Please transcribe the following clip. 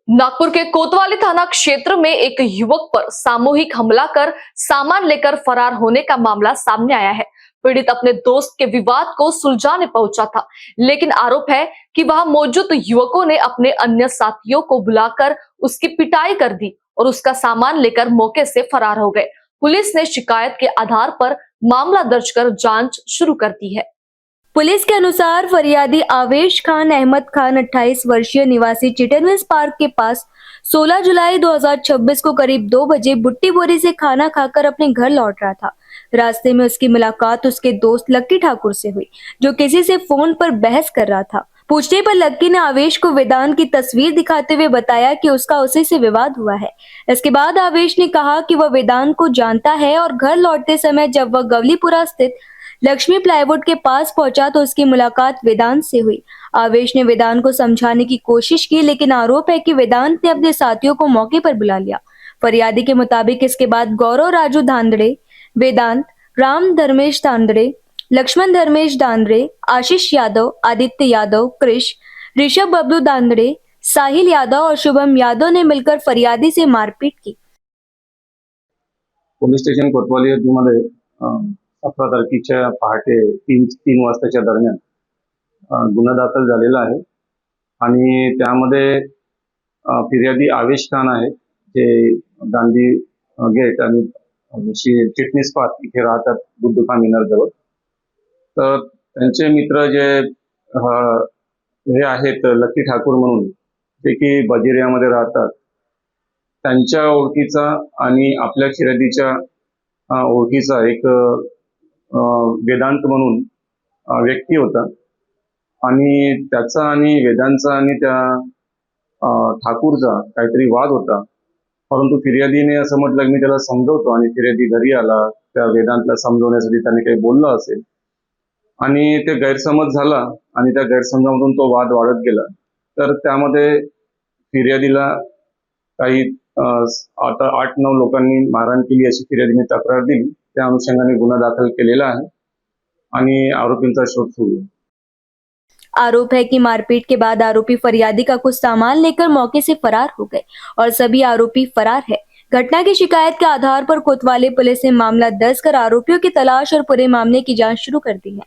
नागपुर के कोतवाली थाना क्षेत्र में एक युवक पर सामूहिक हमला कर सामान लेकर फरार होने का मामला सामने आया है। पीड़ित अपने दोस्त के विवाद को सुलझाने पहुंचा था, लेकिन आरोप है कि वहां मौजूद युवकों ने अपने अन्य साथियों को बुलाकर उसकी पिटाई कर दी और उसका सामान लेकर मौके से फरार हो गए। पुलिस ने शिकायत के आधार पर मामला दर्ज कर जांच शुरू कर दी है। पुलिस के अनुसार फरियादी आवेश खान अहमद खान 28 वर्षीय निवासी चिटनवेंस पार्क के पास 16 जुलाई 2026 को करीब 2 बजे बुट्टी बोरी से खाना खाकर अपने घर लौट रहा था। रास्ते में उसकी मुलाकात उसके दोस्त लक्की ठाकुर से हुई, जो किसी से फोन पर बहस कर रहा था। पूछने पर लक्की ने आवेश को वेदांत की तस्वीर दिखाते हुए बताया कि उसका उसी से विवाद हुआ है। इसके बाद आवेश ने कहा कि वह वेदांत को जानता है और घर लौटते समय जब वह गवलीपुरा स्थित लक्ष्मी प्लाईवुड के पास पहुंचा तो उसकी मुलाकात वेदांत से हुई। आवेश ने वेदांत को समझाने की कोशिश की, लेकिन आरोप है कि वेदांत ने अपने साथियों को मौके पर बुला लिया। फरियादी के मुताबिक इसके बाद गौरव राजू धांधड़े, वेदांत, राम धर्मेश धांधड़े, लक्ष्मण धर्मेश धांधड़े, आशीष यादव, आदित्य यादव, कृष, ऋषभ बबलू धांधड़े, साहिल यादव और शुभम यादव ने मिलकर फरियादी से मारपीट की। पोलीस स्टेशन कोतवाली हद्दीमध्ये 17 तारखेच्या पहाटे 3 वाजताच्या दरम्यान गुन्हा दाखल झालेला आहे आणि त्यामध्ये फिर्यादी आवेश खान आहे, जे गांधी गेट आणि चिटणीस पार्क इथे राहतात, बुद्धखा मिनर जवळ। तर त्यांचे मित्र जे हे आहेत लक्की ठाकूर म्हणून, जे की बजिरियामध्ये राहतात, त्यांच्या ओळखीचा आणि आपल्या फिर्यादीच्या ओळखीचा एक वेदांत म्हणून व्यक्ती होता आणि त्याचा आणि वेदांतचा आणि त्या ठाकूरचा काहीतरी वाद होता। परंतु फिर्यादीने असं म्हटलं की मी त्याला समजवतो आणि फिर्यादी घरी आला। त्या वेदांतला समजवण्यासाठी त्याने काही बोललं असेल आणि ते गैरसमज झाला आणि त्या गैरसमजामधून तो वाद वाढत गेला। तर त्यामध्ये फिर्यादीला काही 8-9 लोकांनी मारहाण केली अशी फिर्यादीने तक्रार दिली। त्या अनुषंगाने गुन्हा दाखल केलेला आहे आणि आरोपींचा शोध सुरू आहे। आरोप है कि मारपीट के बाद आरोपी फरियादी का कुछ सामान लेकर मौके से फरार हो गए और सभी आरोपी फरार है। घटना की शिकायत के आधार पर कोतवाली पुलिस ने मामला दर्ज कर आरोपियों की तलाश और पूरे मामले की जांच शुरू कर दी है।